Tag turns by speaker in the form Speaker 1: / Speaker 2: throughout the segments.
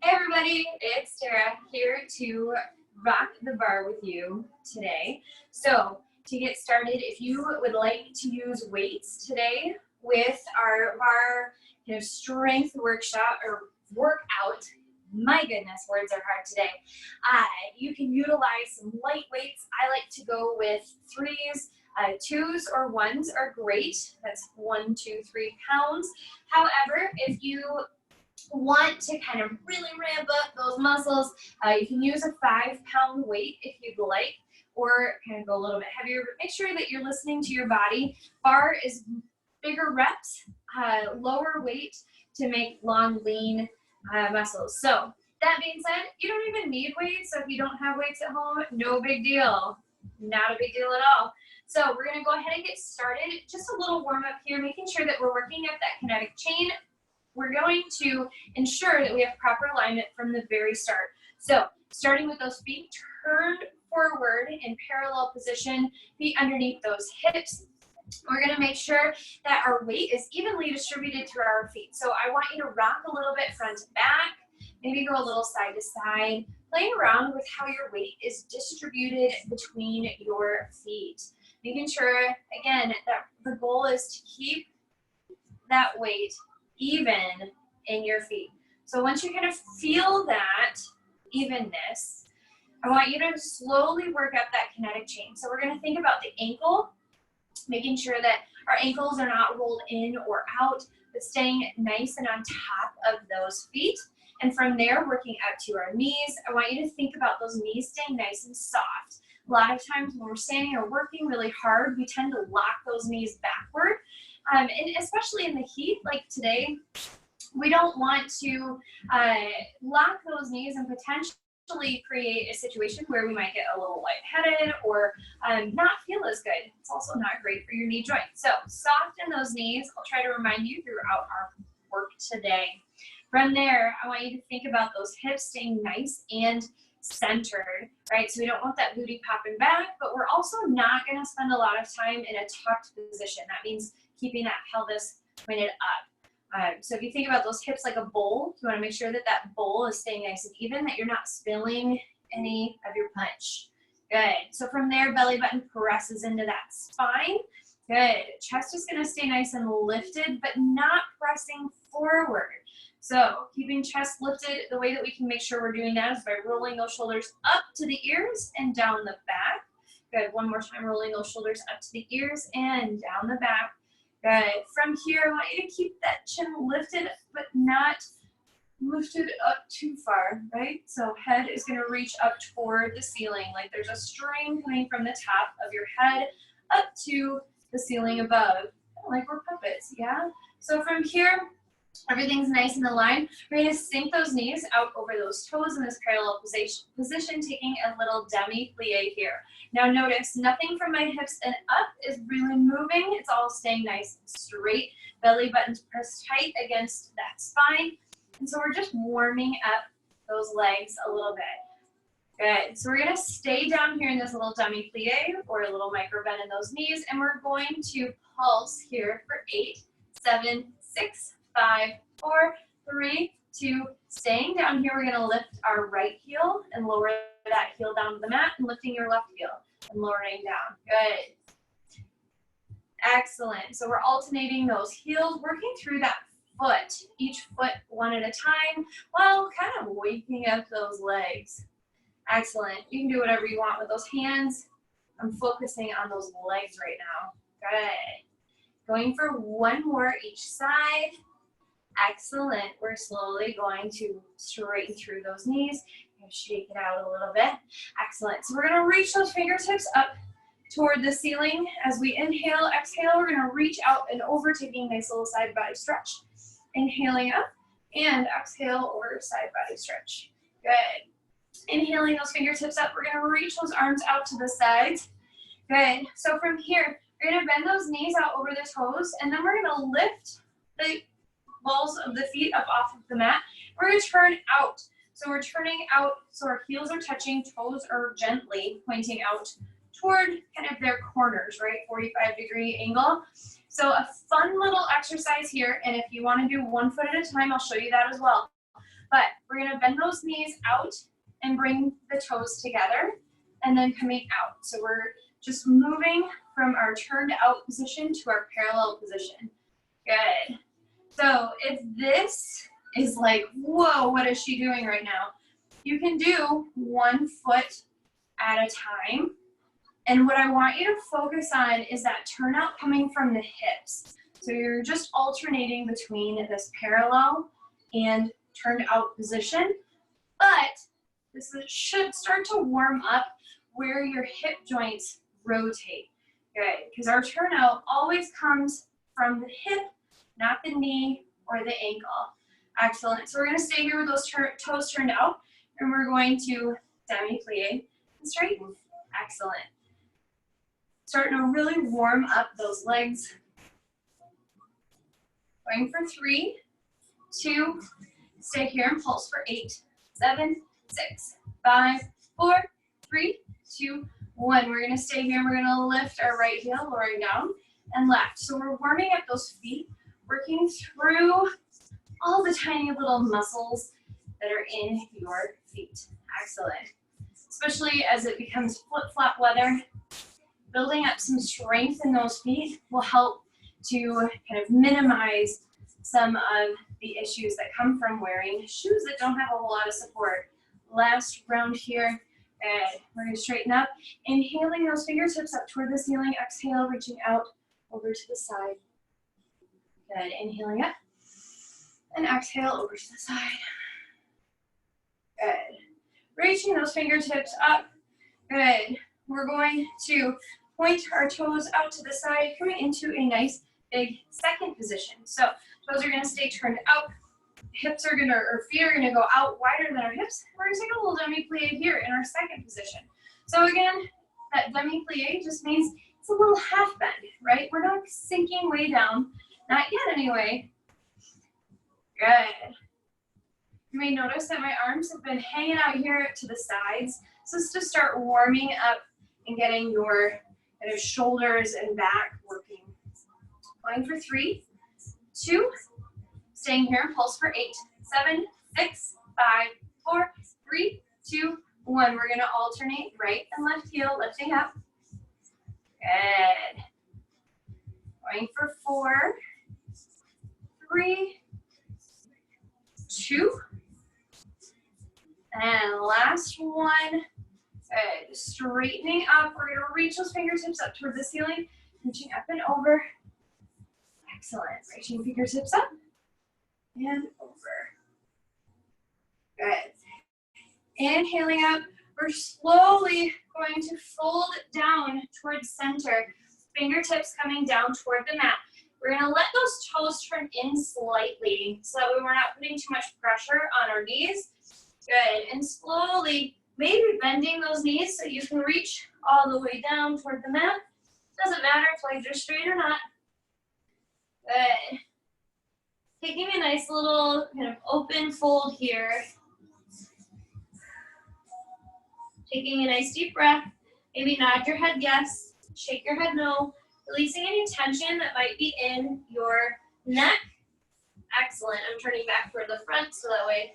Speaker 1: Hey everybody, it's Terra here to rock the bar with you today. So to get started, if you would like to use weights today with our bar kind of strength workshop or workout, my goodness, words are hard today. You can utilize some light weights. I like to go with threes. Twos or ones are great. That's 1, 2, 3 pounds. However, if you want to kind of really ramp up those muscles, you can use a 5-pound weight if you'd like, or kind of go a little bit heavier, but make sure that you're listening to your body. Bar is bigger reps, lower weight to make long, lean muscles. So that being said, you don't even need weights. So if you don't have weights at home, no big deal. Not a big deal at all. So we're gonna go ahead and get started. Just a little warm up here, making sure that we're working up that kinetic chain. We're going to ensure that we have proper alignment from the very start. So starting with those feet turned forward in parallel position, feet underneath those hips. We're going to make sure that our weight is evenly distributed through our feet. So I want you to rock a little bit front to back, maybe go a little side to side, playing around with how your weight is distributed between your feet. Making sure, again, that the goal is to keep that weight even in your feet. So once you kind of feel that evenness, I want you to slowly work up that kinetic chain. So we're going to think about the ankle, making sure that our ankles are not rolled in or out, but staying nice and on top of those feet. And from there, working out to our knees. I want you to think about those knees staying nice and soft. A lot of times when we're standing or working really hard, we tend to lock those knees backward. And especially in the heat like today, we don't want to lock those knees and potentially create a situation where we might get a little lightheaded or not feel as good. It's also not great for your knee joint. So soften those knees. I'll try to remind you throughout our work today. From there, I want you to think about those hips staying nice and centered, right? So we don't want that booty popping back, but we're also not going to spend a lot of time in a tucked position. That means keeping that pelvis pointed up. So if you think about those hips like a bowl, you want to make sure that that bowl is staying nice and even, that you're not spilling any of your punch. Good. So from there, belly button presses into that spine. Good. Chest is going to stay nice and lifted, but not pressing forward. So keeping chest lifted, the way that we can make sure we're doing that is by rolling those shoulders up to the ears and down the back. Good. One more time, rolling those shoulders up to the ears and down the back. Good. From here, I want you to keep that chin lifted, but not lifted up too far, right? So head is going to reach up toward the ceiling, like there's a string coming from the top of your head up to the ceiling above, like we're puppets, yeah? So from here, everything's nice and aligned. We're going to sink those knees out over those toes in this parallel position, taking a little demi-plie here. Now notice, nothing from my hips and up is really moving. It's all staying nice and straight. Belly button's pressed tight against that spine. And so we're just warming up those legs a little bit. Good. So we're going to stay down here in this little demi-plie or a little micro bend in those knees. And we're going to pulse here for 8, 7, 6, 5, 4, 3, 2, staying down here, we're going to lift our right heel and lower that heel down to the mat and lifting your left heel and lowering down. Good. Excellent. So we're alternating those heels, working through that foot, each foot one at a time, while kind of waking up those legs. Excellent. You can do whatever you want with those hands. I'm focusing on those legs right now. Good. Going for one more each side. Excellent. We're slowly going to straighten through those knees. Shake it out a little bit. Excellent. So we're going to reach those fingertips up toward the ceiling. As we inhale, exhale, we're going to reach out and over, taking a nice little side body stretch. Inhaling up and exhale or side body stretch. Good. Inhaling those fingertips up, we're going to reach those arms out to the sides. Good. So from here, we're going to bend those knees out over the toes, and then we're going to lift the balls of the feet up off of the mat. We're going to turn out. So we're turning out, so our heels are touching, toes are gently pointing out toward kind of their corners, right? 45-degree angle. So a fun little exercise here, and if you want to do 1 foot at a time, I'll show you that as well. But we're going to bend those knees out and bring the toes together and then coming out. So we're just moving from our turned out position to our parallel position. Good. So if this is like, whoa, what is she doing right now? You can do 1 foot at a time. And what I want you to focus on is that turnout coming from the hips. So you're just alternating between this parallel and turned out position. But this should start to warm up where your hip joints rotate. Good, because our turnout always comes from the hip, not the knee or the ankle. Excellent. So we're going to stay here with those toes turned out, and we're going to demi-plie and straighten. Excellent. Starting to really warm up those legs. Going for 3, 2, stay here and pulse for 8, 7, 6, 5, 4, 3, 2, 1. We're going to stay here and we're going to lift our right heel, lowering down and left. So we're warming up those feet, working through all the tiny little muscles that are in your feet. Excellent. Especially as it becomes flip-flop weather, building up some strength in those feet will help to kind of minimize some of the issues that come from wearing shoes that don't have a whole lot of support. Last round here, and we're going to straighten up. Inhaling those fingertips up toward the ceiling. Exhale, reaching out over to the side. Good. Inhaling up. And exhale over to the side. Good. Reaching those fingertips up. Good. We're going to point our toes out to the side, coming into a nice big second position. So toes are going to stay turned out. Hips are going to, or feet are going to go out wider than our hips. We're going to take a little demi-plie here in our second position. So again, that demi-plie just means it's a little half bend, right? We're not sinking way down. Not yet anyway. Good. You may notice that my arms have been hanging out here to the sides. So it's to start warming up and getting your kind of shoulders and back working. Going for 3, 2, staying here and pulse for 8, 7, 6, 5, 4, 3, 2, 1. We're going to alternate right and left heel, lifting up. Good. Going for 4, 3, 2, and last one. Good. Straightening up. We're going to reach those fingertips up toward the ceiling, reaching up and over. Excellent. Reaching fingertips up and over. Good. Inhaling up. We're slowly going to fold down towards center. Fingertips coming down toward the mat. We're going to let those toes turn in slightly so that way we're not putting too much pressure on our knees. Good. And slowly, maybe bending those knees so you can reach all the way down toward the mat. Doesn't matter if legs are straight or not. Good. Taking a nice little kind of open fold here. Taking a nice deep breath. Maybe nod your head yes, shake your head no. Releasing any tension that might be in your neck. Excellent. I'm turning back toward the front so that way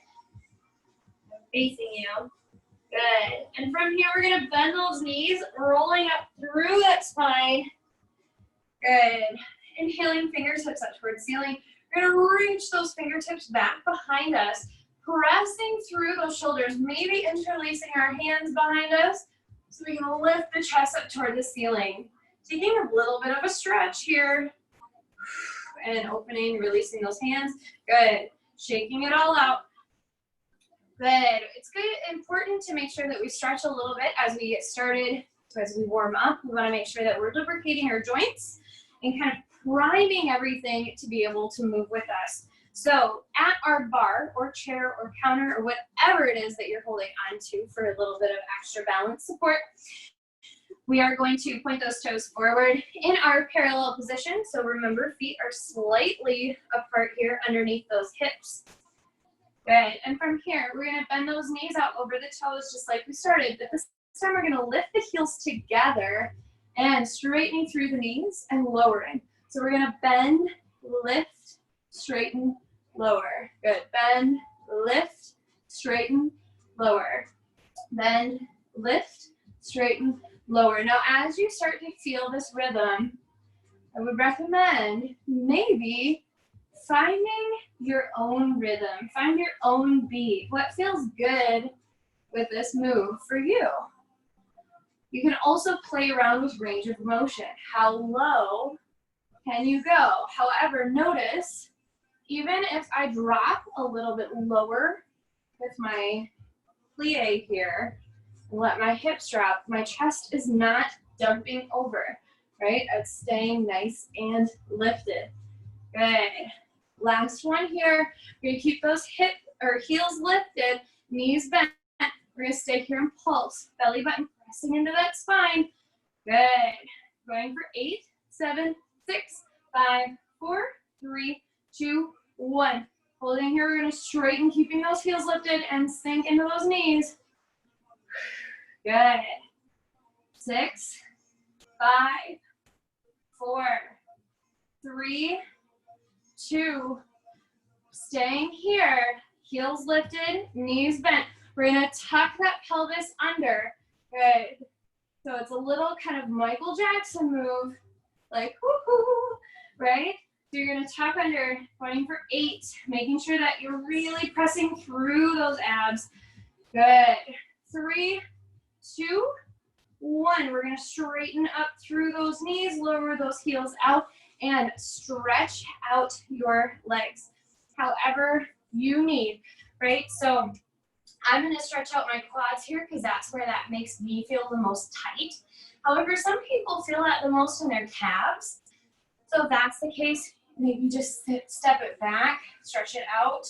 Speaker 1: I'm facing you. Good. And from here, we're going to bend those knees, rolling up through that spine. Good. Inhaling fingertips up towards ceiling. We're going to reach those fingertips back behind us, pressing through those shoulders, maybe interlacing our hands behind us so we can lift the chest up toward the ceiling. Taking a little bit of a stretch here. And opening, releasing those hands. Good. Shaking it all out. Good. It's good, important to make sure that we stretch a little bit as we get started. So as we warm up, we want to make sure that we're lubricating our joints and kind of priming everything to be able to move with us. So at our bar or chair or counter or whatever it is that you're holding onto for a little bit of extra balance support, we are going to point those toes forward in our parallel position. So remember, feet are slightly apart here underneath those hips. Good. And from here, we're going to bend those knees out over the toes just like we started. But this time, we're going to lift the heels together and straightening through the knees and lowering. So we're gonna bend, lift, straighten, lower. Good. Bend, lift, straighten, lower. Bend, lift, straighten, lower. Now, as you start to feel this rhythm, I would recommend maybe finding your own rhythm, find your own beat. What feels good with this move for you? You can also play around with range of motion. How low can you go? However, notice, even if I drop a little bit lower with my plie here, and let my hips drop, my chest is not dumping over, right? It's staying nice and lifted. Good. Last one here. We're gonna keep those heels lifted, knees bent. We're gonna stay here and pulse. Belly button pressing into that spine. Good. Going for 8, 7, 6, 5, 4, 3, 2, 1. Holding here, we're gonna straighten, keeping those heels lifted and sink into those knees. Good. 6, 5, 4, 3, 2, staying here, heels lifted, knees bent. We're gonna tuck that pelvis under. Good. So it's a little kind of Michael Jackson move, like whoo-hoo, right? So you're gonna tuck under, going for 8, making sure that you're really pressing through those abs. Good. 3, 2, 1. We're gonna straighten up through those knees, lower those heels out, and stretch out your legs however you need, right? So I'm gonna stretch out my quads here because that's where that makes me feel the most tight. However, some people feel that the most in their calves. So if that's the case, maybe just step it back, stretch it out,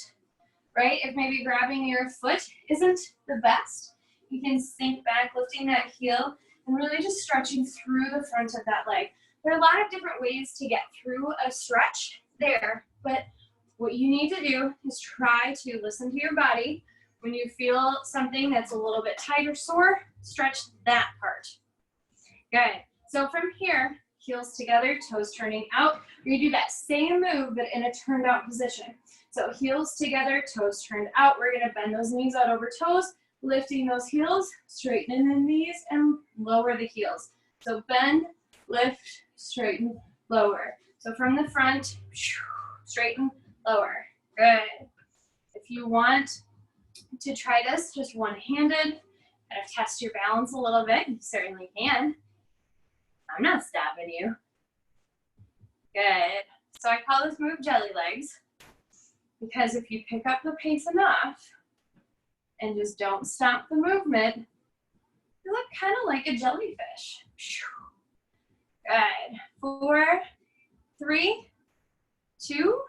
Speaker 1: right? If maybe grabbing your foot isn't the best, you can sink back, lifting that heel, and really just stretching through the front of that leg. There are a lot of different ways to get through a stretch there, but what you need to do is try to listen to your body. When you feel something that's a little bit tight or sore, stretch that part. Good. So from here, heels together, toes turning out. We're gonna do that same move, but in a turned out position. So heels together, toes turned out. We're gonna bend those knees out over toes, lifting those heels, straightening the knees, and lower the heels. So bend, lift, straighten, lower. So from the front, straighten, lower. Good. If you want to try this just one-handed, kind of test your balance a little bit, you certainly can. I'm not stopping you. Good. So I call this move jelly legs because if you pick up the pace enough and just don't stop the movement, you look kind of like a jellyfish. Good. 4, 3, 2,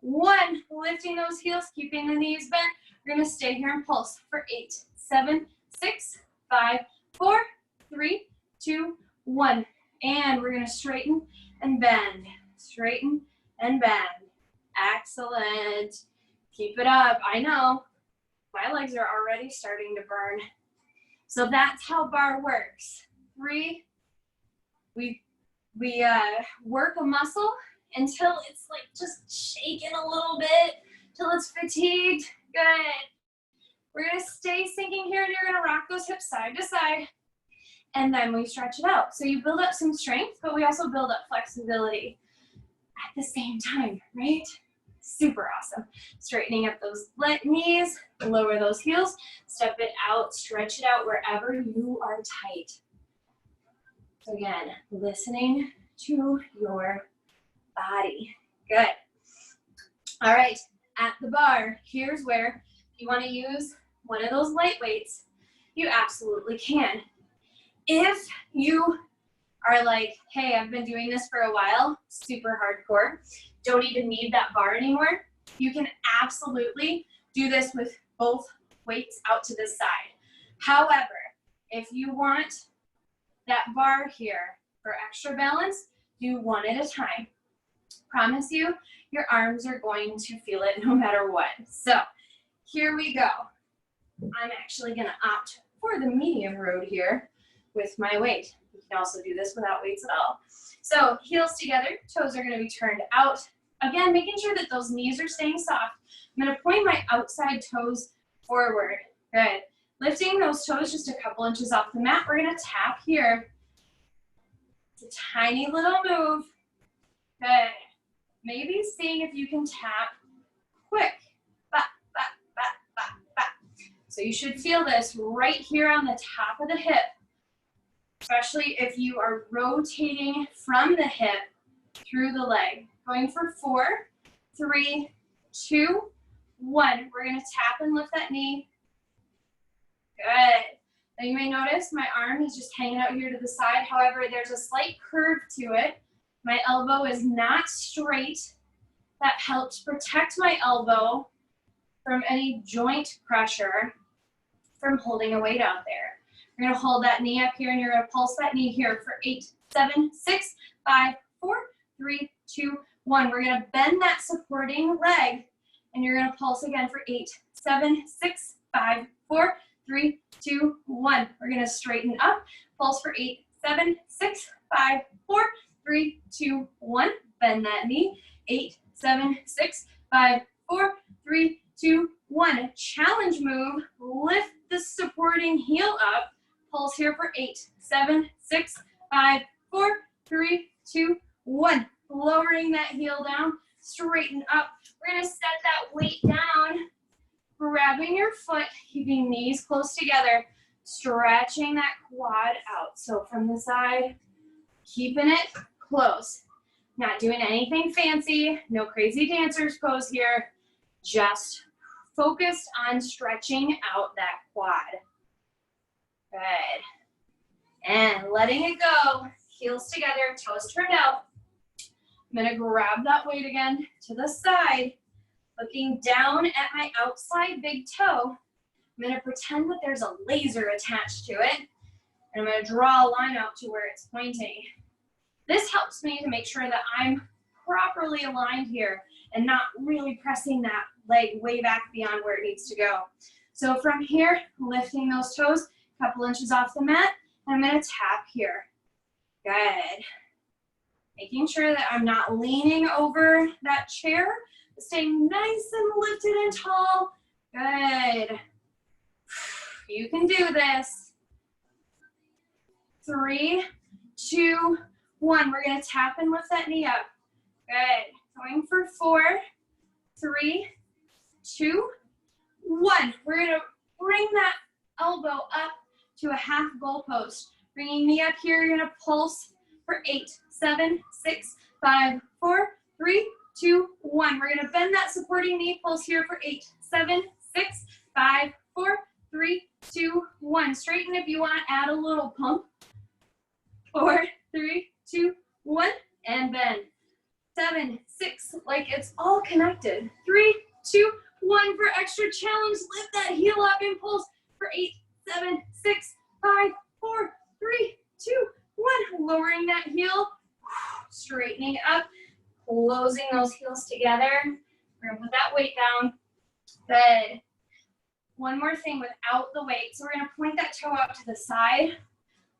Speaker 1: 1. Lifting those heels, keeping the knees bent. We're gonna stay here and pulse for 8, 7, 6, 5, 4, 3, 2, 1. And we're gonna straighten and bend. Straighten and bend. Excellent. Keep it up. I know, my legs are already starting to burn. So that's how bar works. 3, we work a muscle until it's like just shaking a little bit, till it's fatigued. Good. We're gonna stay sinking here and you're gonna rock those hips side to side. And then we stretch it out. So you build up some strength, but we also build up flexibility at the same time, right? Super awesome. Straightening up those knees, lower those heels, step it out, stretch it out wherever you are tight. So again, listening to your body. Good. All right, at the bar, here's where if you want to use one of those light weights, you absolutely can. If you are like, hey, I've been doing this for a while, super hardcore, don't even need that bar anymore, you can absolutely do this with both weights out to the side. However, if you want that bar here for extra balance, do one at a time. Promise you, your arms are going to feel it no matter what. So here we go. I'm actually gonna opt for the medium road here. with my weight. You can also do this without weights at all. So heels together, toes are gonna be turned out. Again, making sure that those knees are staying soft. I'm gonna point my outside toes forward. Good. Lifting those toes just a couple inches off the mat. We're gonna tap here. It's a tiny little move. Good. Maybe seeing if you can tap quick. Ba, ba, ba, ba, ba. So you should feel this right here on the top of the hip, especially if you are rotating from the hip through the leg. Going for 4, 3, 2, 1. We're gonna tap and lift that knee. Good. Now you may notice my arm is just hanging out here to the side. However, there's a slight curve to it. My elbow is not straight. That helps protect my elbow from any joint pressure from holding a weight out there. You're gonna hold that knee up here and you're gonna pulse that knee here for 8, 7, 6, 5, 4, 3, 2, 1. We're gonna bend that supporting leg and you're gonna pulse again for 8, 7, 6, 5, 4, 3, 2, 1. We're gonna straighten up, pulse for 8, 7, 6, 5, 4, 3, 2, 1. Bend that knee. 8, 7, 6, 5, 4, 3, 2, 1. Challenge move. Lift the supporting heel up. Pulse here for 8, 7, 6, 5, 4, 3, 2, 1. Lowering that heel down. Straighten up. We're gonna set that weight down. Grabbing your foot, keeping knees close together, stretching that quad out. So from the side, keeping it close. Not doing anything fancy, no crazy dancer's pose here, just focused on stretching out that quad. Good. And letting it go, heels together, toes turned out. I'm gonna grab that weight again to the side, looking down at my outside big toe. I'm gonna pretend that there's a laser attached to it, and I'm gonna draw a line out to where it's pointing. This helps me to make sure that I'm properly aligned here and not really pressing that leg way back beyond where it needs to go. So from here, lifting those toes a couple inches off the mat, and I'm gonna tap here. Good. Making sure that I'm not leaning over that chair, staying nice and lifted and tall. Good. You can do this. 3, 2, 1. We're gonna tap and lift that knee up. Good. Going for 4, 3, 2, 1. We're gonna bring that elbow up to a half goalpost. Bringing knee up here, you're gonna pulse for 8, 7, 6, 5, 4, 3, 2, 1. We're gonna bend that supporting knee, pulse here for 8, 7, 6, 5, 4, 3, 2, 1. Straighten if you wanna add a little pump. 4, 3, 2, 1, and bend. 7, 6, like it's all connected. 3, 2, 1 for extra challenge. Lift that heel up and pulse for 8, 7, 6, 5, 4, 3, 2, 1. Lowering that heel, straightening up, closing those heels together. We're gonna put that weight down. Good. One more thing without the weight. So we're gonna point that toe out to the side,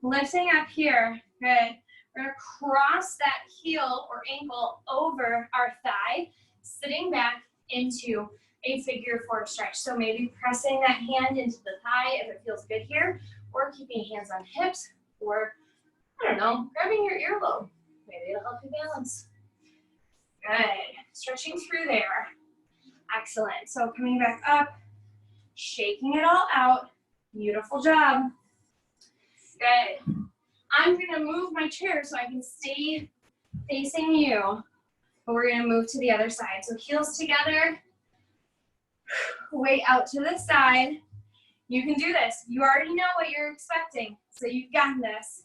Speaker 1: lifting up here. Good. We're gonna cross that heel or ankle over our thigh, sitting back into a figure 4 stretch. So maybe pressing that hand into the thigh if it feels good here, or keeping hands on hips, or I don't know, grabbing your earlobe. Maybe it'll help you balance. Good. Stretching through there. Excellent. So coming back up, shaking it all out. Beautiful job. Good. I'm gonna move my chair so I can stay facing you, but we're gonna move to the other side. So heels together, weight out to the side. You can do this. You already know what you're expecting, so you've got this.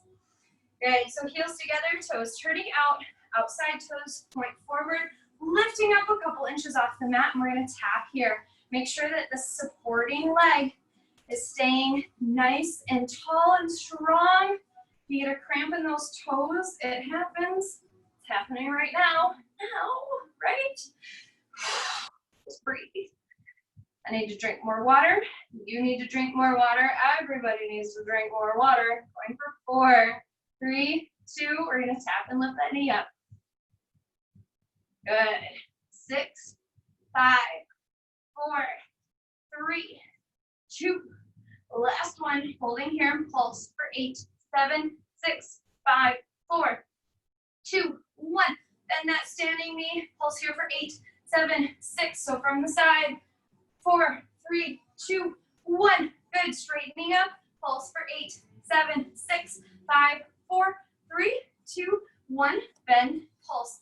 Speaker 1: Good, so heels together, toes turning out, outside toes point forward, lifting up a couple inches off the mat, and we're gonna tap here. Make sure that the supporting leg is staying nice and tall and strong. If you get a cramp in those toes, it happens. It's happening right now. Ow, right? Just breathe. I need to drink more water. You need to drink more water. Everybody needs to drink more water. Going for 4, 3, 2. We're going to tap and lift that knee up. Good. 6, 5, 4, 3, 2. Last one. Holding here and pulse for 8, 7, 6, 5, 4, 2, 1. Bend that standing knee. Pulse here for 8, 7, 6. So from the side. 4, 3, 2, 1. Good. Straightening up. Pulse for 8, 7, 6, 5, 4, 3, 2, 1. Bend. Pulse.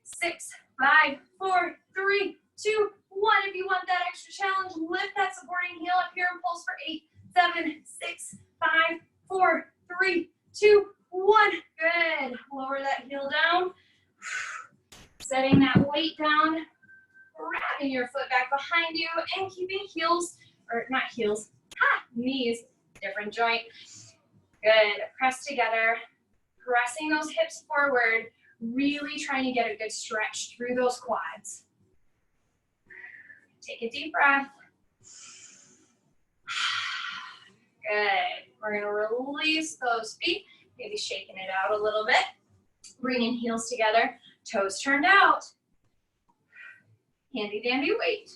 Speaker 1: 6, 5, 4, 3, 2, 1. If you want that extra challenge, lift that supporting heel up here and pulse for 8, 7, 6, 5, 4, 3, 2, 1. Good. Lower that heel down. Setting that weight down. Grabbing your foot back behind you and keeping heels, or not heels, knees, different joint. Good. Press together. Pressing those hips forward. Really trying to get a good stretch through those quads. Take a deep breath. Good. We're going to release those feet, maybe shaking it out a little bit. Bringing heels together, toes turned out. Handy dandy weight.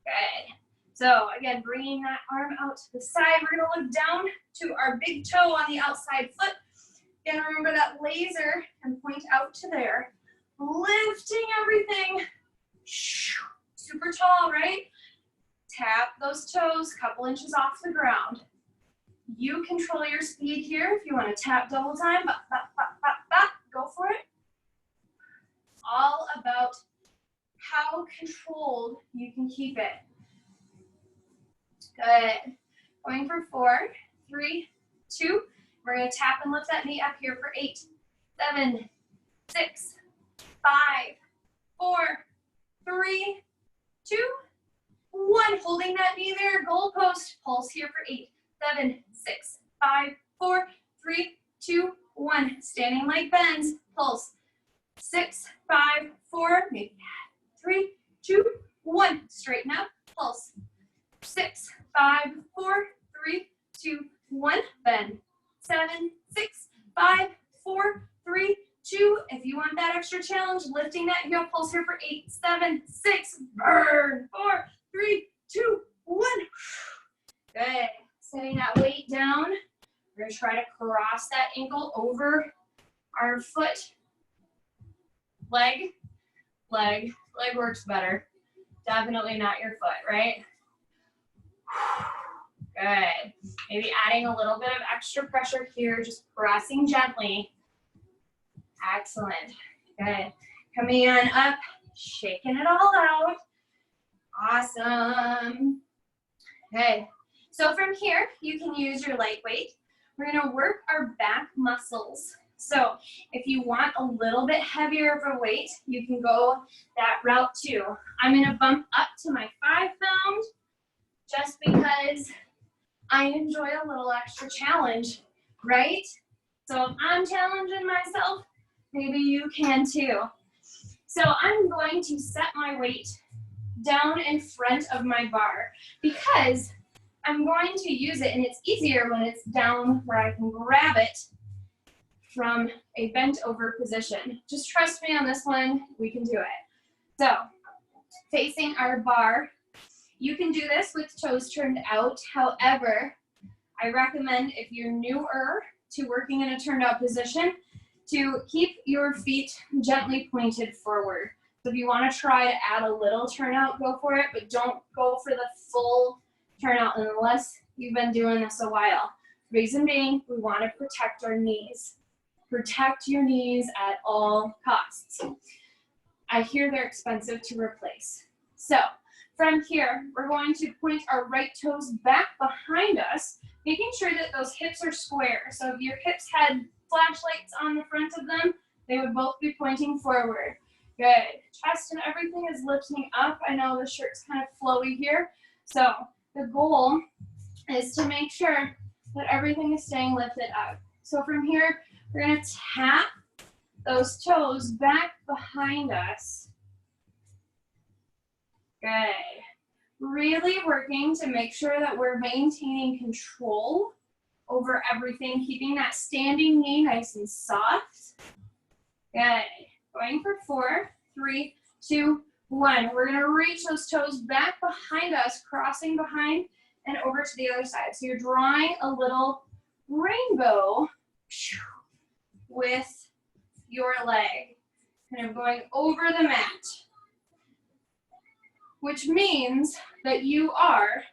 Speaker 1: Good. So again, bringing that arm out to the side. We're going to look down to our big toe on the outside foot. Again, remember that laser and point out to there. Lifting everything. Super tall, right? Tap those toes a couple inches off the ground. You control your speed here. If you want to tap double time, go for it. All about how controlled you can keep it. Good. Going for 4, 3, 2. We're going to tap and lift that knee up here for 8, 7, 6, 5, 4, 3, 2, 1. Holding that knee there. Goalpost. Pulse here for 8, 7, 6, 5, 4, 3, 2, 1. Standing like bends. Pulse. 6, 5, 4. Maybe 3, 2, 1. Straighten up. Pulse. 6, 5, 4, 3, 2, 1. Bend. 7, 6, 5, 4, 3, 2. If you want that extra challenge, lifting that heel, pulse here for 8, 7, 6. Burn. 4, 3, 2, 1. Good. Setting that weight down. We're going to try to cross that ankle over our foot. Leg. Leg works better. Definitely not your foot, right? Good. Maybe adding a little bit of extra pressure here, just pressing gently. Excellent. Good. Coming on up, shaking it all out. Awesome. Good. So from here, you can use your light weight. We're going to work our back muscles. So if you want a little bit heavier of a weight, you can go that route too. I'm going to bump up to my 5 pound just because I enjoy a little extra challenge, right? So if I'm challenging myself, maybe you can too. So I'm going to set my weight down in front of my bar because I'm going to use it, and it's easier when it's down where I can grab it from a bent over position. Just trust me on this one, we can do it. So facing our bar, you can do this with toes turned out. However, I recommend if you're newer to working in a turned out position to keep your feet gently pointed forward. So if you want to try to add a little turnout, go for it, but don't go for the full turnout unless you've been doing this a while. Reason being, we want to protect our knees. Protect your knees at all costs. I hear they're expensive to replace. So from here, we're going to point our right toes back behind us, making sure that those hips are square. So if your hips had flashlights on the front of them, they would both be pointing forward. Good. Chest and everything is lifting up. I know the shirt's kind of flowy here. So the goal is to make sure that everything is staying lifted up. So from here, we're going to tap those toes back behind us. Good. Really working to make sure that we're maintaining control over everything, keeping that standing knee nice and soft. Good. Going for 4, 3, 2, 1. We're going to reach those toes back behind us, crossing behind and over to the other side. So you're drawing a little rainbow with your leg, kind of going over the mat, which means that you are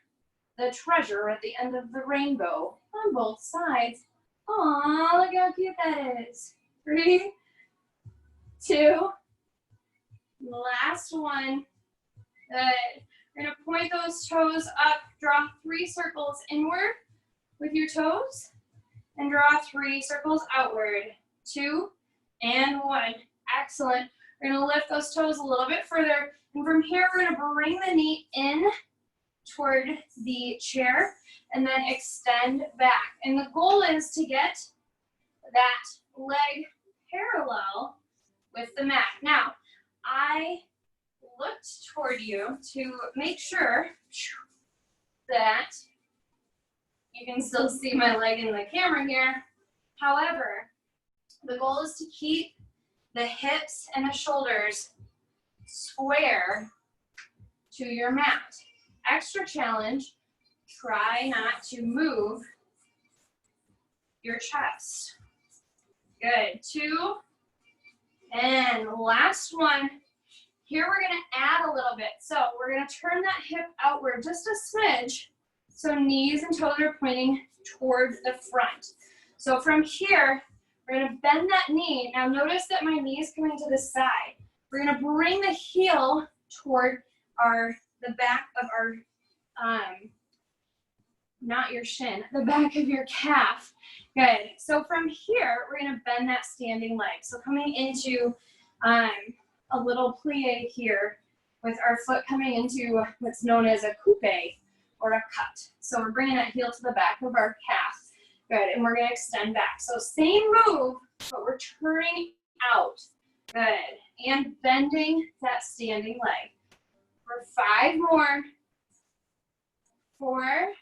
Speaker 1: the treasure at the end of the rainbow on both sides. Aw, look how cute that is. 3, 2, last one. Good. We're gonna point those toes up, draw 3 circles inward with your toes, and draw 3 circles outward. 2 and 1. Excellent. We're gonna lift those toes a little bit further, and from here we're gonna bring the knee in toward the chair and then extend back. And the goal is to get that leg parallel with the mat. Now, I looked toward you to make sure that you can still see my leg in the camera here. However, the goal is to keep the hips and the shoulders square to your mat. Extra challenge, try not to move your chest. Good. 2, and last one. Here we're gonna add a little bit. So we're gonna turn that hip outward just a smidge. So knees and toes are pointing toward the front. So from here, we're gonna bend that knee. Now notice that my knee is coming to the side. We're gonna bring the heel toward the back of our, not your shin, the back of your calf. Good. So from here, we're gonna bend that standing leg. So coming into a little plie here with our foot coming into what's known as a coupe or a cut. So we're bringing that heel to the back of our calf. Good, and we're gonna extend back. So same move, but we're turning out. Good, and bending that standing leg. For 5 more. 4,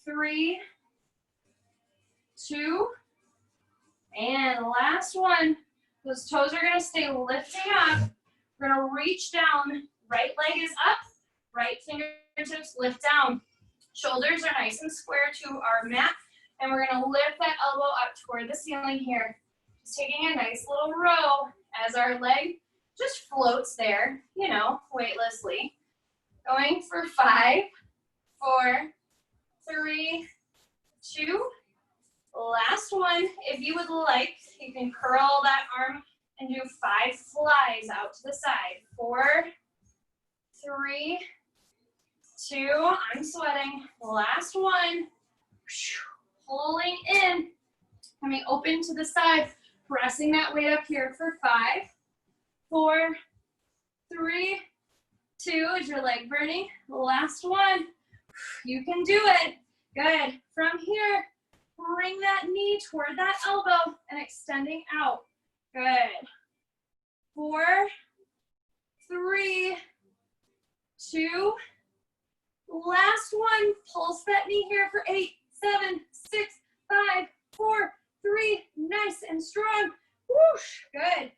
Speaker 1: 3, 2, and last one. Those toes are gonna stay lifting up. We're gonna reach down. Right leg is up, right fingertips lift down. Shoulders are nice and square to our mat, and we're gonna lift that elbow up toward the ceiling here. Just taking a nice little row as our leg just floats there, you know, weightlessly. Going for 5, 4, 3, 2, last one. If you would like, you can curl that arm and do 5 flies out to the side. 4, 3, 2, I'm sweating. Last one. Pulling in, coming open to the side, pressing that weight up here for 5, 4, 3, 2, is your leg burning? Last one. You can do it. Good. From here, bring that knee toward that elbow and extending out. Good. 4, 3, 2, last one. Pulse that knee here for 8, 7, 6, 5, 4, 3, nice and strong. Whoosh, good.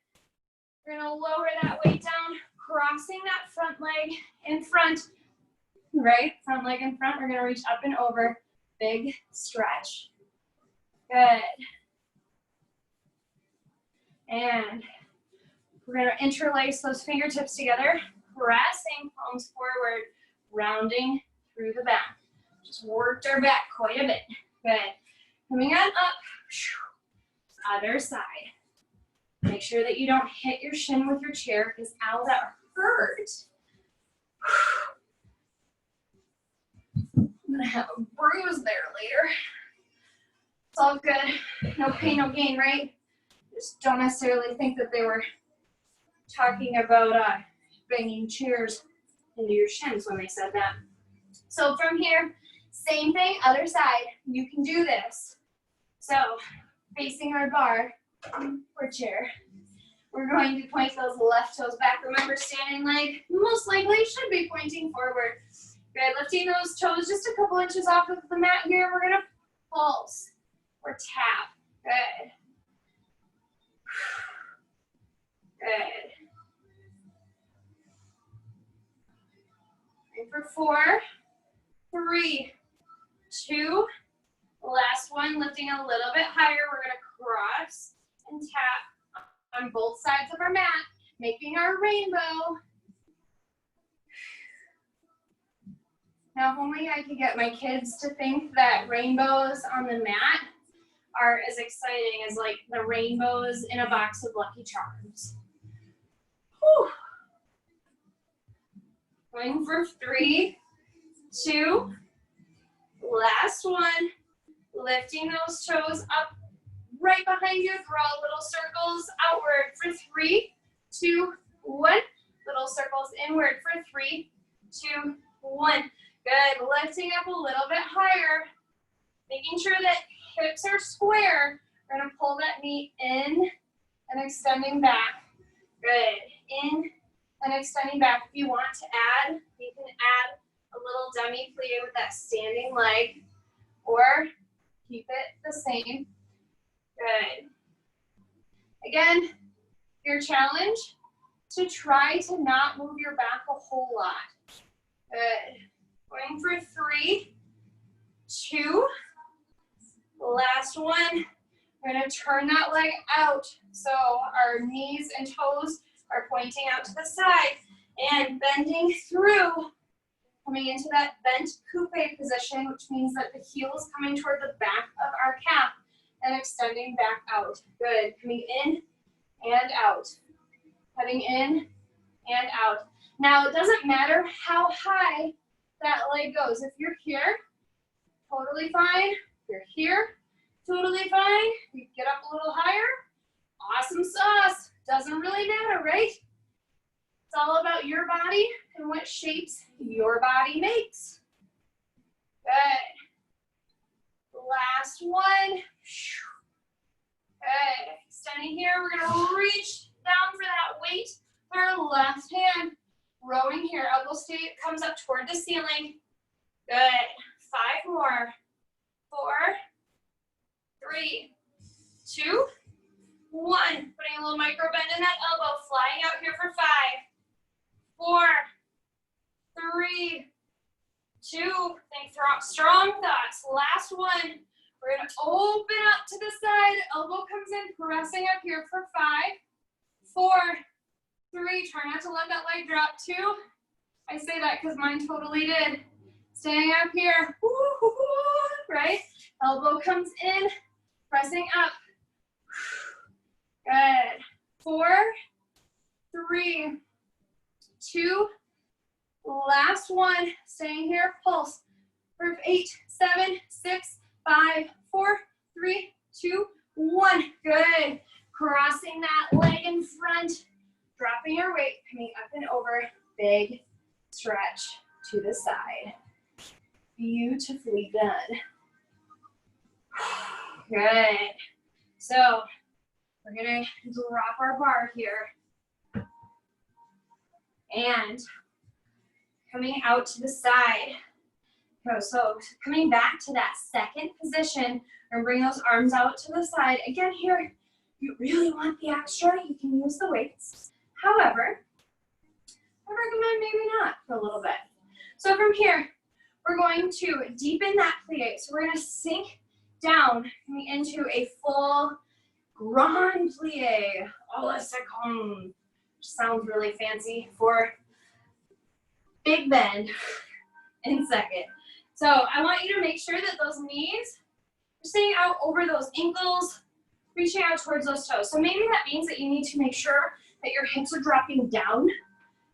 Speaker 1: We're gonna lower that weight down, crossing that front leg in front, right? Front leg in front, we're gonna reach up and over, big stretch. Good. And we're gonna interlace those fingertips together, pressing palms forward, rounding through the back. Just worked our back quite a bit. Good. Coming on up, other side. Make sure that you don't hit your shin with your chair because ow, that hurt. I'm gonna have a bruise there later. It's all good. No pain, no gain, right? Just don't necessarily think that they were talking about banging chairs into your shins when they said that. So from here, same thing, other side. You can do this. So facing our bar or chair, We're going to point those left toes back. Remember, standing leg most likely should be pointing forward. Good, lifting those toes just a couple inches off of the mat here. We're gonna pulse or tap. Good. Good. And for 4, 3, 2, last one, lifting a little bit higher. We're gonna cross and tap on both sides of our mat, making our rainbow. Now, if only I could get my kids to think that rainbows on the mat are as exciting as like the rainbows in a box of Lucky Charms. Whew. Going for 3, 2, last one. Lifting those toes up right behind you. Draw little circles outward for 3, 2, 1. Little circles inward for 3, 2, 1. Good. Lifting up a little bit higher. Making sure that hips are square. We're going to pull that knee in and extending back. Good. In and extending back. If you want to add, you can add a little demi-plie with that standing leg, or keep it the same. Good. Again, your challenge, to try to not move your back a whole lot. Good. Going for 3, 2, last one. We're gonna turn that leg out so our knees and toes are pointing out to the side and bending through, coming into that bent coupe position, which means that the heel is coming toward the back of our calf and extending back out. Good, coming in and out, heading in and out. Now, it doesn't matter how high that leg goes. If you're here, totally fine. If you're here, totally fine. You get up a little higher, awesome sauce. Doesn't really matter, right? It's all about your body and what shapes your body makes. Good. Last one. Good. Extending here, we're gonna reach down for that weight with our left hand. Rowing here, elbow comes up toward the ceiling. Good. 5 more. 4, 3, 2, 1. Putting a little micro bend in that elbow, flying out here for 5, 4, 3, 2. Think strong thoughts. Last one. We're gonna open up to the side. Elbow comes in, pressing up here for 5, 4, 3, try not to let that leg drop. 2, I say that because mine totally did. Staying up here, right? Elbow comes in, pressing up. Good. 4, 3, 2, last one. Staying here, pulse. For 8, 7, 6, 5, 4, 3, 2, 1. Good. Crossing that leg in front. Dropping your weight, coming up and over, big stretch to the side. Beautifully done. Good. So we're gonna drop our bar here. And coming out to the side. So coming back to that second position, and bring those arms out to the side. Again here, you really want the extra, you can use the weights. However, I recommend maybe not for a little bit. So from here, we're going to deepen that plie. So we're going to sink down, coming into a full grand plie, a la seconde, which sounds really fancy for big bend in second. So I want you to make sure that those knees are staying out over those ankles, reaching out towards those toes. So maybe that means that you need to make sure that your hips are dropping down,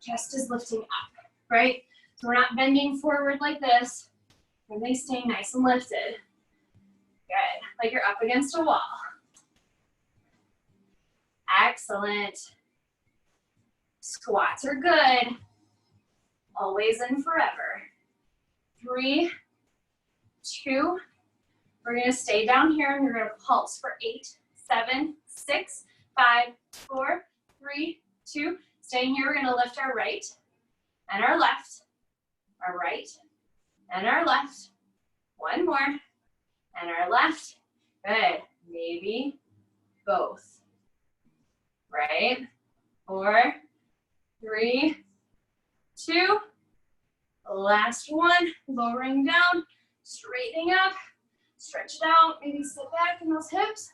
Speaker 1: chest is lifting up, right? So we're not bending forward like this, and they stay nice and lifted. Good, like you're up against a wall. Excellent. Squats are good. Always and forever. 3, 2, we're gonna stay down here and we're gonna pulse for 8, 7, 6, 5, 4, 3, 2, staying here. We're gonna lift our right and our left, our right and our left. One more, and our left. Good, maybe both, right? 4, 3, 2, last one, lowering down, straightening up, stretch it out, maybe sit back in those hips.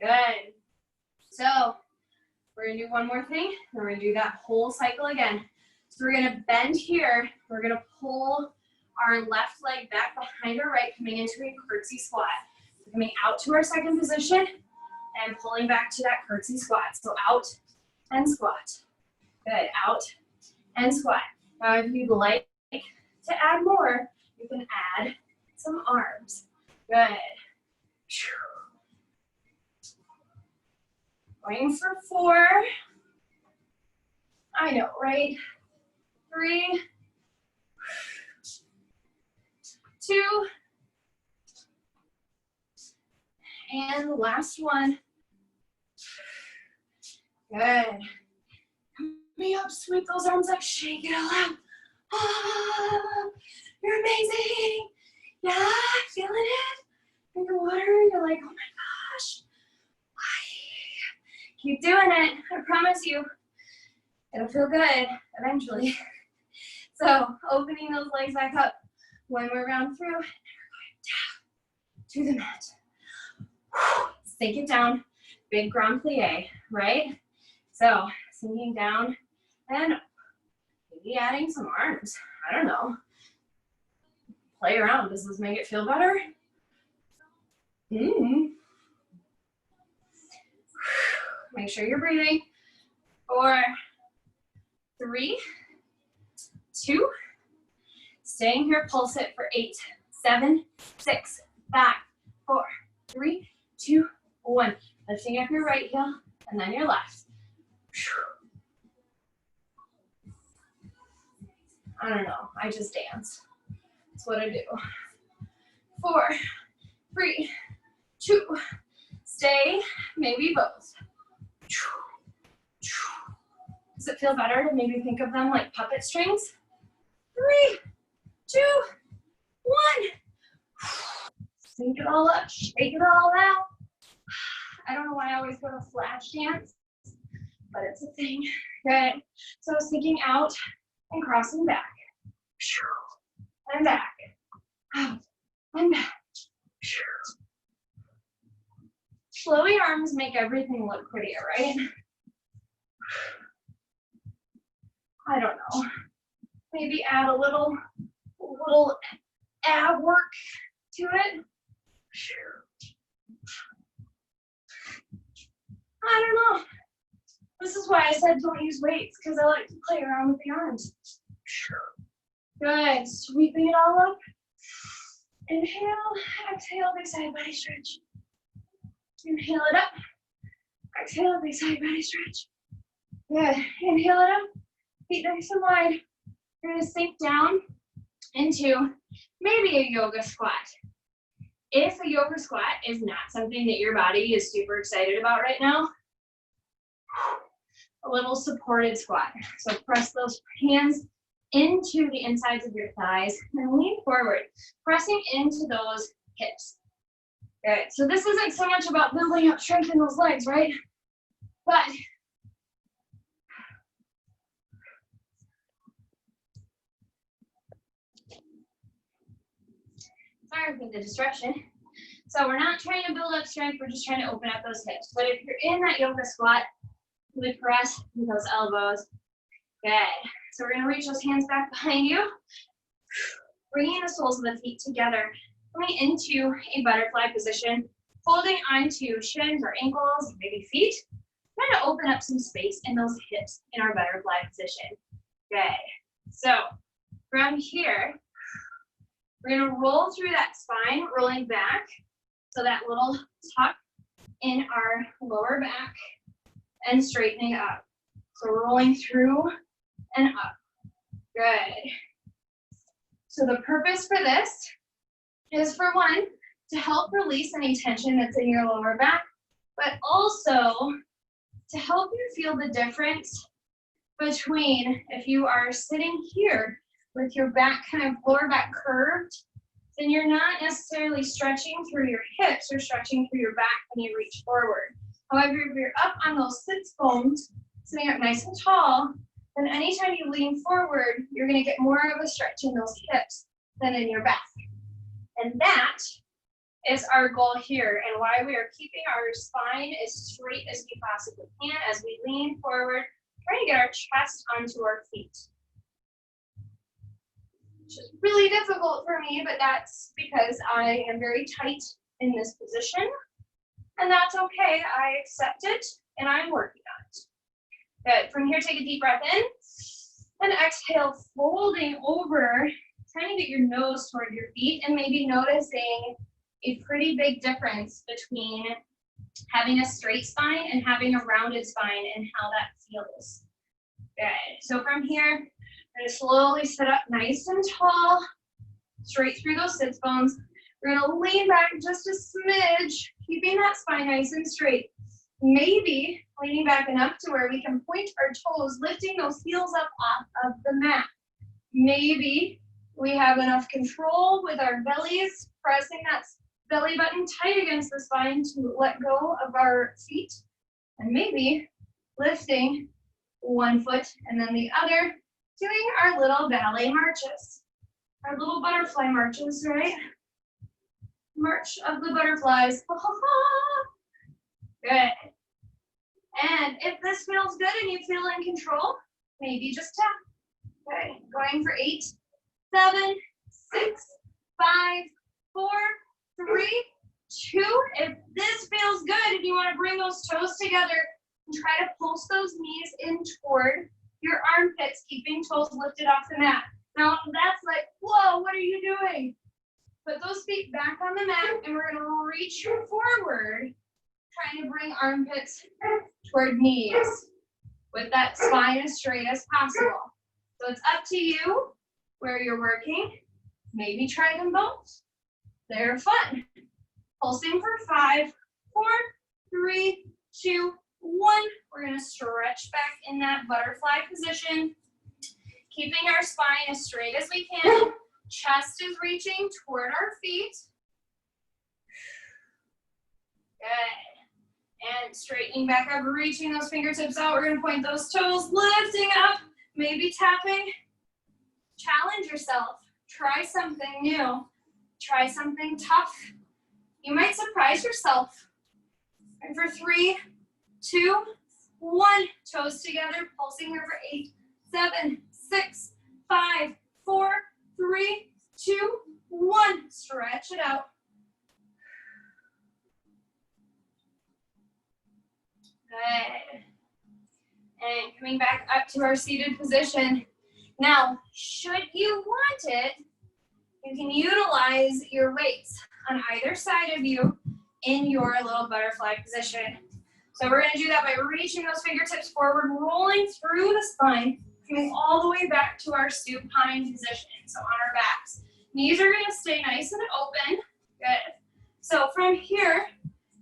Speaker 1: Good. So we're gonna do one more thing, and we're gonna do that whole cycle again. So we're gonna bend here, we're gonna pull our left leg back behind our right, coming into a curtsy squat. We're coming out to our second position and pulling back to that curtsy squat. So out and squat. Good, out and squat. Now if you'd like to add more, you can add some arms. Good. Going for 4. I know, right? 3, 2, and the last one. Good. Coming up, sweep those arms up, shake it all out. Oh, you're amazing. Yeah, feeling it. Drink your water, you're like, oh my gosh. Keep doing it, I promise you. It'll feel good eventually. So opening those legs back up one more round through, and we're going down to the mat. Sink it down, big grand plie, right? So sinking down and maybe adding some arms. I don't know. Play around. Does this make it feel better? Make sure you're breathing. 4, 3, 2. Staying here, pulse it for 8, 7, 6, 5, 4, 3, 2, 1. Lifting up your right heel and then your left. I don't know, I just dance. That's what I do. 4, 3, 2. Stay, maybe both. Does it feel better to maybe think of them like puppet strings? 3, 2, 1. Sink it all up, shake it all out. I don't know why I always go to flash dance, but it's a thing. Good. So sinking out and crossing back. And back. Out and back. Flowy arms make everything look prettier, right? I don't know. Maybe add a little ab work to it. I don't know. This is why I said don't use weights, because I like to play around with the arms. Good. Sweeping it all up. Inhale, exhale, big side body stretch. Inhale it up. Exhale, big side body stretch. Good. Inhale it up. Feet nice and wide. You're going to sink down into maybe a yoga squat. If a yoga squat is not something that your body is super excited about right now, a little supported squat. So press those hands into the insides of your thighs and lean forward, pressing into those hips. Good. So this isn't so much about building up strength in those legs, right? But sorry for the distraction. So we're not trying to build up strength, we're just trying to open up those hips. But if you're in that yoga squat, we press with those elbows. Good. So we're gonna reach those hands back behind you, bringing the soles of the feet together, coming into a butterfly position, holding onto shins or ankles, maybe feet. Trying to open up some space in those hips in our butterfly position. Good. So from here, we're gonna roll through that spine, rolling back. So that little tuck in our lower back and straightening up. So rolling through and up. Good. So the purpose for this is, for one, to help release any tension that's in your lower back, but also to help you feel the difference between if you are sitting here with your back kind of lower back curved, then you're not necessarily stretching through your hips or stretching through your back when you reach forward. However, if you're up on those sits bones, sitting up nice and tall, then anytime you lean forward, you're gonna get more of a stretch in those hips than in your back. And that is our goal here and why we are keeping our spine as straight as we possibly can as we lean forward, trying to get our chest onto our feet. Which is really difficult for me, but that's because I am very tight in this position. And that's okay, I accept it, and I'm working on it. Good, from here, take a deep breath in, and exhale, folding over, trying to get your nose toward your feet, and maybe noticing a pretty big difference between having a straight spine and having a rounded spine and how that feels. Good, so from here, I'm gonna slowly sit up nice and tall, straight through those sits bones. We're gonna lean back just a smidge, keeping that spine nice and straight. Maybe leaning back enough to where we can point our toes, lifting those heels up off of the mat. Maybe we have enough control with our bellies, pressing that belly button tight against the spine to let go of our feet. And maybe lifting one foot and then the other, doing our little ballet marches. Our little butterfly marches, right? March of the butterflies. Good. And if this feels good and you feel in control, maybe just tap. Okay, going for 8, 7, 6, 5, 4, 3, 2. If this feels good, if you want to bring those toes together and try to pulse those knees in toward your armpits, keeping toes lifted off the mat. Now, that's like, whoa, what are you doing? Put those feet back on the mat, and we're going to reach forward, trying to bring armpits toward knees with that spine as straight as possible. So it's up to you where you're working. Maybe try them both. They're fun. Pulsing for 5, 4, 3, 2, 1. We're going to stretch back in that butterfly position, keeping our spine as straight as we can. Chest is reaching toward our feet. Good. And straightening back up, reaching those fingertips out. We're going to point those toes, lifting up, maybe tapping. Challenge yourself. Try something new. Try something tough. You might surprise yourself. And for 3, 2, 1. Toes together, pulsing here for 8, 7, 6, 5, 4, 3, 2, 1. Stretch it out. Good. And coming back up to our seated position. Now, should you want it, you can utilize your weights on either side of you in your little butterfly position. So we're going to do that by reaching those fingertips forward, rolling through the spine, coming all the way back to our supine position, so on our backs. Knees are going to stay nice and open. Good. So from here,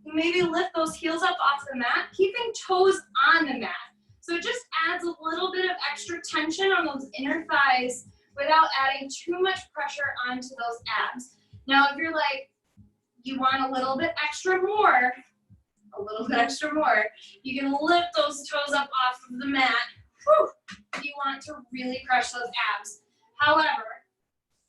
Speaker 1: you maybe lift those heels up off the mat, keeping toes on the mat. So it just adds a little bit of extra tension on those inner thighs without adding too much pressure onto those abs. Now, if you're like, you want a little bit extra more, you can lift those toes up off of the mat. Whew. You want to really crush those abs. However,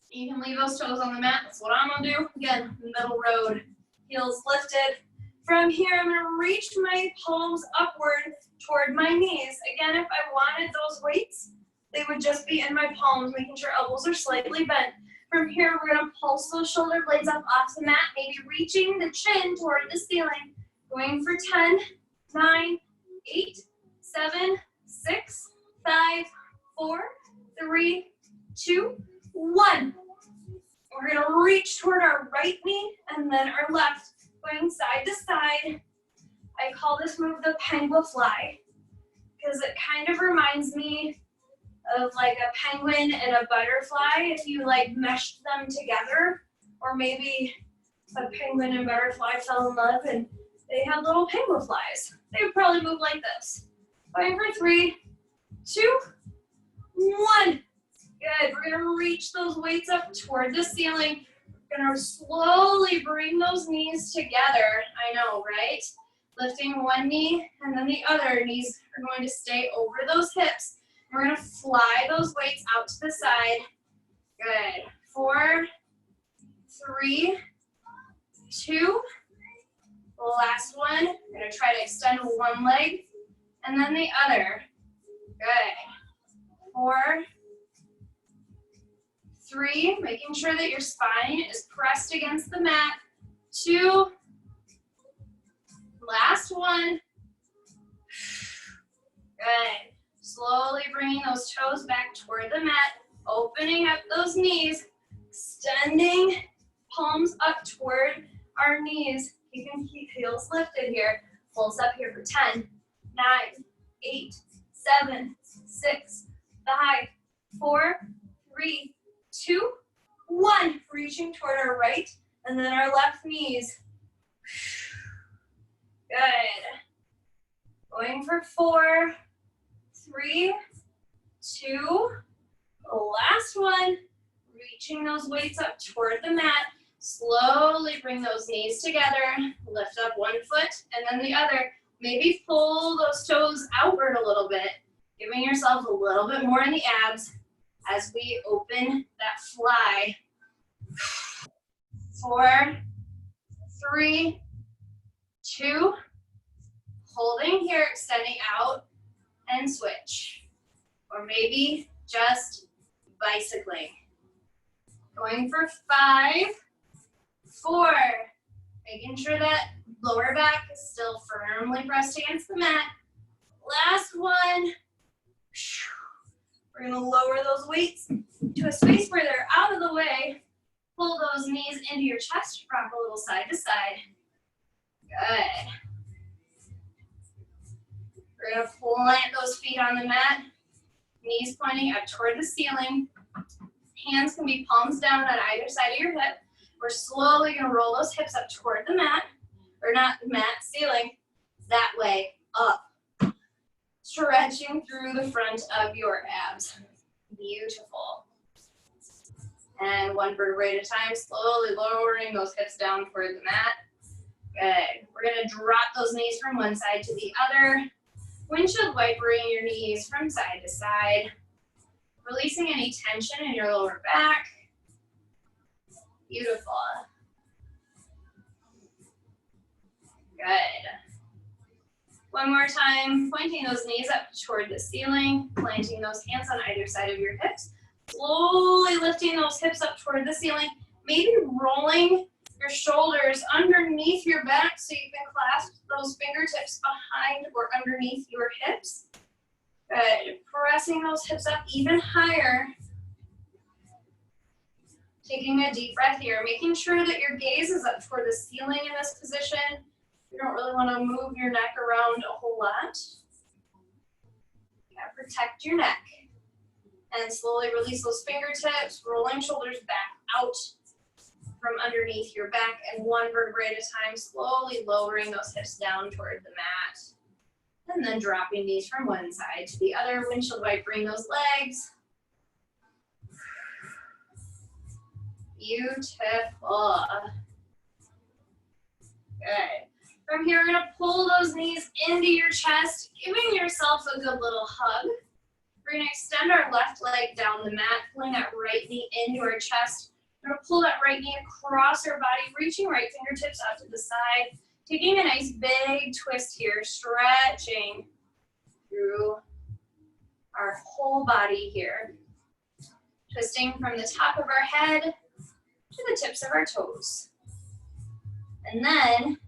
Speaker 1: you can leave those toes on the mat. That's what I'm gonna do. Again, middle road, heels lifted. From here, I'm gonna reach my palms upward toward my knees. Again, if I wanted those weights, they would just be in my palms, making sure elbows are slightly bent. From here, we're gonna pulse those shoulder blades up off the mat, maybe reaching the chin toward the ceiling. Going for 10, 9, 8, 7, 6, 5, 4, 3, 2, 1. We're going to reach toward our right knee and then our left, going side to side. I call this move the penguin fly because it kind of reminds me of like a penguin and a butterfly if you like meshed them together, or maybe a penguin and butterfly fell in love and they had little penguin flies. They would probably move like this. Going for 3, 2, 1. Good. We're gonna reach those weights up toward the ceiling. We're gonna slowly bring those knees together. I know, right? Lifting one knee and then the other knees are going to stay over those hips. We're gonna fly those weights out to the side. Good. 4, 3, 2. Last one. We're gonna try to extend one leg and then the other. Good. 4, 3, making sure that your spine is pressed against the mat. 2, last one. Good. Slowly bringing those toes back toward the mat, opening up those knees, extending palms up toward our knees. You can keep heels lifted here. Pulse up here for 10, 9, 8, 7, 6, 5, 4, 3, 2, 1. Reaching toward our right and then our left knees. Good. Going for 4, 3, 2, last one. Reaching those weights up toward the mat. Slowly bring those knees together. Lift up one foot and then the other. Maybe pull those toes outward a little bit, giving yourself a little bit more in the abs as we open that fly. 4, 3, 2, holding here, extending out, and switch. Or maybe just bicycling. Going for 5, 4, making sure that lower back is still firmly pressed against the mat. Last one. We're gonna lower those weights to a space where they're out of the way. Pull those knees into your chest, rock a little side to side. Good. We're gonna plant those feet on the mat, knees pointing up toward the ceiling. Hands can be palms down on either side of your hip. We're slowly gonna roll those hips up toward the mat, or not the mat, ceiling, that way, up. Stretching through the front of your abs. Beautiful. And one vertebrae at a time, slowly lowering those hips down toward the mat. Good. We're gonna drop those knees from one side to the other. Windshield wipering your knees from side to side. Releasing any tension in your lower back. Beautiful. Good. One more time, pointing those knees up toward the ceiling, planting those hands on either side of your hips. Slowly lifting those hips up toward the ceiling, maybe rolling your shoulders underneath your back so you can clasp those fingertips behind or underneath your hips. Good. Pressing those hips up even higher. Taking a deep breath here, making sure that your gaze is up toward the ceiling in this position. You don't really want to move your neck around a whole lot. Gotta protect your neck. And slowly release those fingertips, rolling shoulders back out from underneath your back, and one vertebrae at a time, slowly lowering those hips down toward the mat. And then dropping knees from one side to the other, windshield wipering those legs. Beautiful. Good. From here, we're gonna pull those knees into your chest, giving yourself a good little hug. We're gonna extend our left leg down the mat, pulling that right knee into our chest. We're gonna pull that right knee across our body, reaching right fingertips out to the side, taking a nice big twist here, stretching through our whole body here. Twisting from the top of our head to the tips of our toes. And then,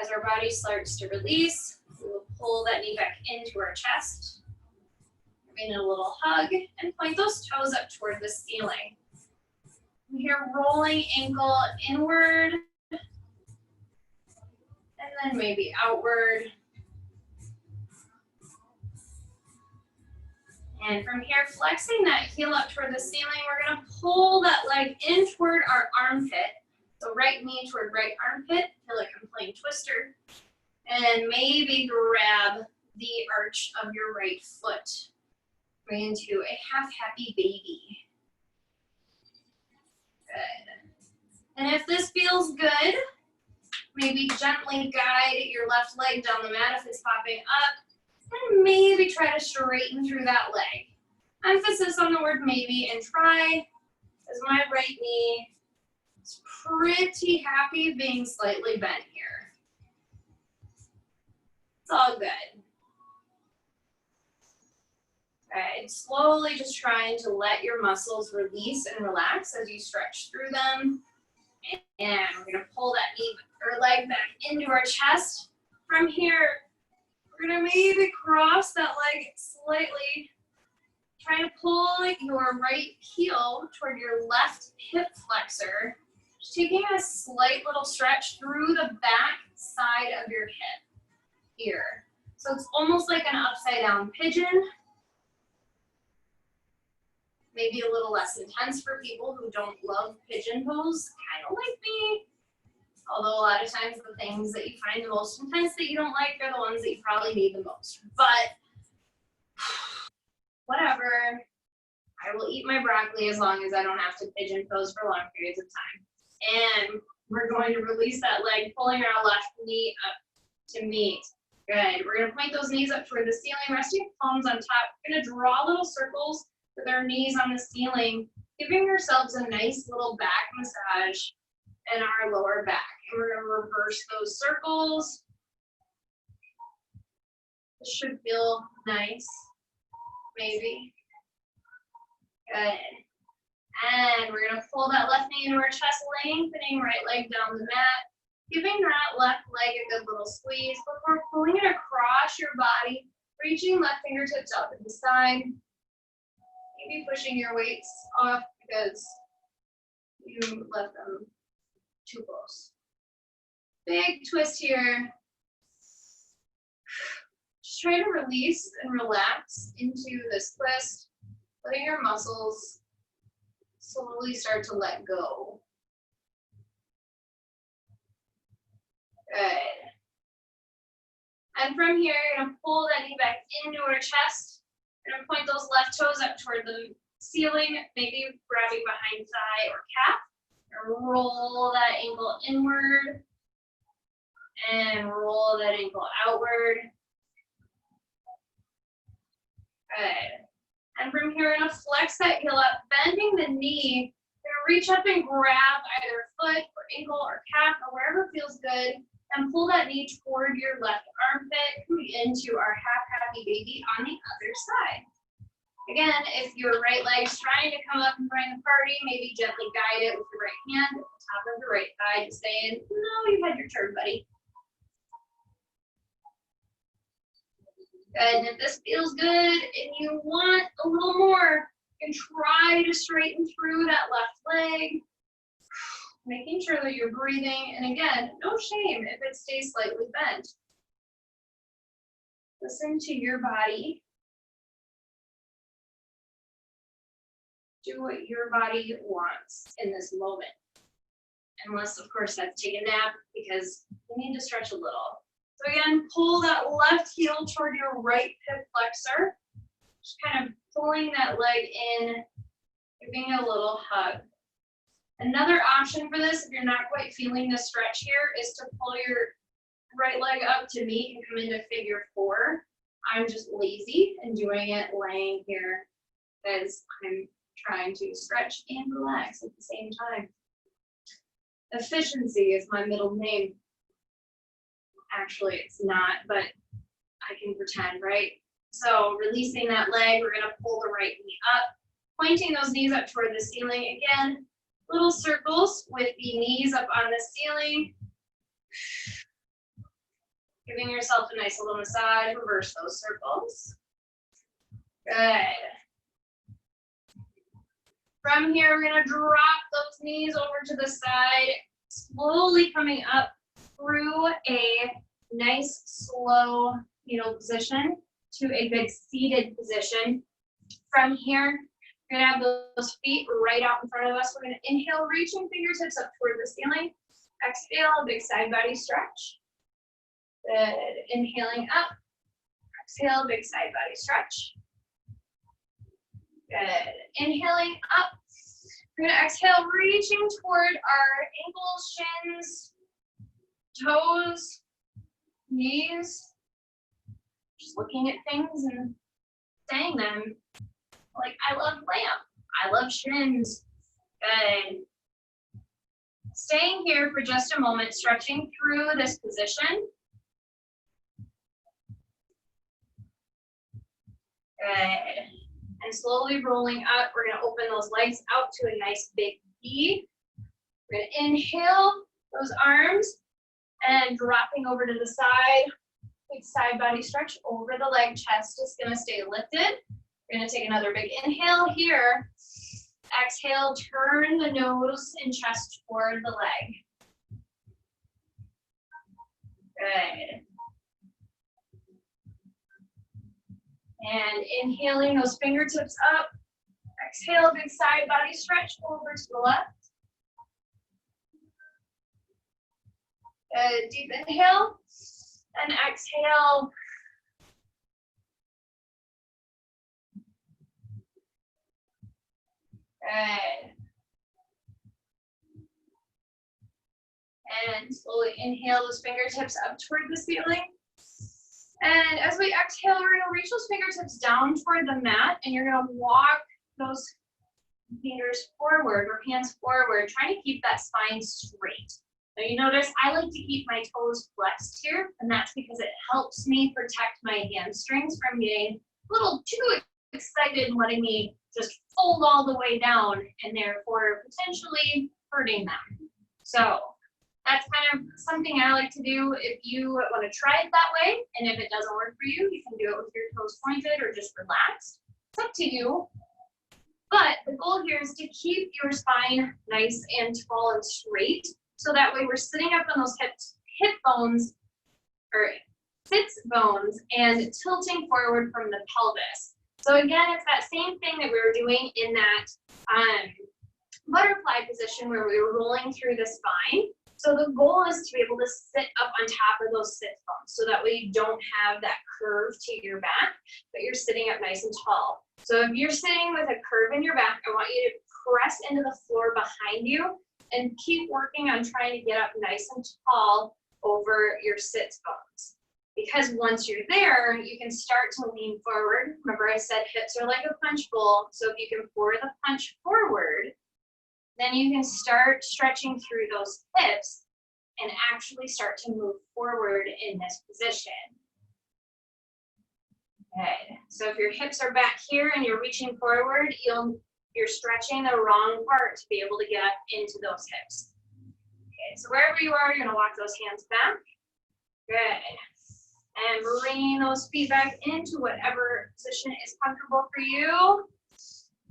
Speaker 1: as our body starts to release, we will pull that knee back into our chest. Giving it a little hug and point those toes up toward the ceiling. From here, rolling ankle inward, and then maybe outward. And from here, flexing that heel up toward the ceiling, we're gonna pull that leg in toward our armpit. So right knee toward right armpit, feel like I'm playing Twister. And maybe grab the arch of your right foot. Bring into a half happy baby. Good. And if this feels good, maybe gently guide your left leg down the mat if it's popping up. And maybe try to straighten through that leg. Emphasis on the word maybe, and try, as my right knee is pretty happy being slightly bent here. It's all good. Good. Slowly just trying to let your muscles release and relax as you stretch through them. And we're going to pull that knee or leg back into our chest. From here, we're going to maybe cross that leg slightly. Try to pull your right heel toward your left hip flexor. Just taking a slight little stretch through the back side of your hip here. So it's almost like an upside down pigeon. Maybe a little less intense for people who don't love pigeon pose, kind of like me. Although a lot of times the things that you find the most intense that you don't like are the ones that you probably need the most. But whatever, I will eat my broccoli as long as I don't have to pigeon pose for long periods of time. And we're going to release that leg, pulling our left knee up to meet. Good. We're going to point those knees up toward the ceiling, resting palms on top. We're going to draw little circles with our knees on the ceiling, giving ourselves a nice little back massage in our lower back. And we're going to reverse those circles. This should feel nice, maybe. Good. And we're going to pull that left knee into our chest, lengthening right leg down the mat, giving that left leg a good little squeeze before pulling it across your body, reaching left fingertips up to the side. Maybe pushing your weights off because you left them too close. Big twist here. Just try to release and relax into this twist, letting your muscles slowly start to let go. Good. And from here, you're going to pull that knee back into our chest. We're going to point those left toes up toward the ceiling, maybe grabbing behind thigh or calf. And roll that ankle inward. And roll that ankle outward. Good. And from here, we're going to flex that heel up, bending the knee. We're going to reach up and grab either foot or ankle or calf or wherever feels good. And pull that knee toward your left armpit, coming into our half happy baby on the other side. Again, if your right leg's trying to come up and join the party, maybe gently guide it with your right hand at the top of the right thigh, just saying, no, you've had your turn, buddy. Good, and if this feels good and you want a little more, you can try to straighten through that left leg. Making sure that you're breathing, and again, no shame if it stays slightly bent. Listen to your body. Do what your body wants in this moment. Unless, of course, that's take a nap because you need to stretch a little. So again, pull that left heel toward your right hip flexor. Just kind of pulling that leg in, giving it a little hug. Another option for this, if you're not quite feeling the stretch here, is to pull your right leg up to meet and come into figure 4. I'm just lazy and doing it laying here because I'm trying to stretch and relax at the same time. Efficiency is my middle name. Actually, it's not, but I can pretend, right? So releasing that leg, we're going to pull the right knee up, pointing those knees up toward the ceiling again. Little circles with the knees up on the ceiling. Giving yourself a nice little massage. Reverse those circles. Good. From here, we're going to drop those knees over to the side, slowly coming up through a nice, slow fetal position to a good seated position. From here, We're gonna have those feet right out in front of us. We're gonna inhale, reaching fingertips up toward the ceiling. Exhale, big side body stretch. Good, inhaling up. Exhale, big side body stretch. Good, inhaling up. We're gonna exhale, reaching toward our ankles, shins, toes, knees. Just looking at things and saying them. Like, I love lamp, I love shins. Good. Staying here for just a moment, stretching through this position. Good. And slowly rolling up, we're gonna open those legs out to a nice big V. We're gonna inhale those arms and dropping over to the side. Big side body stretch over the leg, chest is gonna stay lifted. We're gonna take another big inhale here. Exhale, turn the nose and chest toward the leg. Good. And inhaling those fingertips up. Exhale, big side body stretch over to the left. Good, deep inhale. And exhale. Good. And slowly inhale those fingertips up toward the ceiling. And as we exhale, we're gonna reach those fingertips down toward the mat, and you're gonna walk those fingers forward or hands forward, trying to keep that spine straight. Now you notice I like to keep my toes flexed here, and that's because it helps me protect my hamstrings from getting a little too excited and letting me just fold all the way down and therefore potentially hurting them. So that's kind of something I like to do if you want to try it that way. And if it doesn't work for you, you can do it with your toes pointed or just relaxed. It's up to you. But the goal here is to keep your spine nice and tall and straight. So that way we're sitting up on those hip bones or sits bones and tilting forward from the pelvis. So again, it's that same thing that we were doing in that butterfly position where we were rolling through the spine. So the goal is to be able to sit up on top of those sit bones so that way you don't have that curve to your back, but you're sitting up nice and tall. So if you're sitting with a curve in your back, I want you to press into the floor behind you and keep working on trying to get up nice and tall over your sit bones. Because once you're there, you can start to lean forward. Remember I said hips are like a punch bowl. So if you can pour the punch forward, then you can start stretching through those hips and actually start to move forward in this position. Good. So if your hips are back here and you're reaching forward, you're stretching the wrong part to be able to get up into those hips. Okay, so wherever you are, you're gonna walk those hands back. Good. And bring those feet back into whatever position is comfortable for you.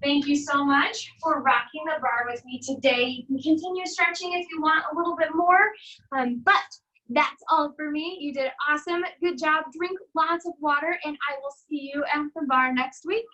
Speaker 1: Thank you so much for rocking the bar with me today. You can continue stretching if you want a little bit more, but that's all for me. You did awesome. Good job. Drink lots of water, and I will see you at the bar next week.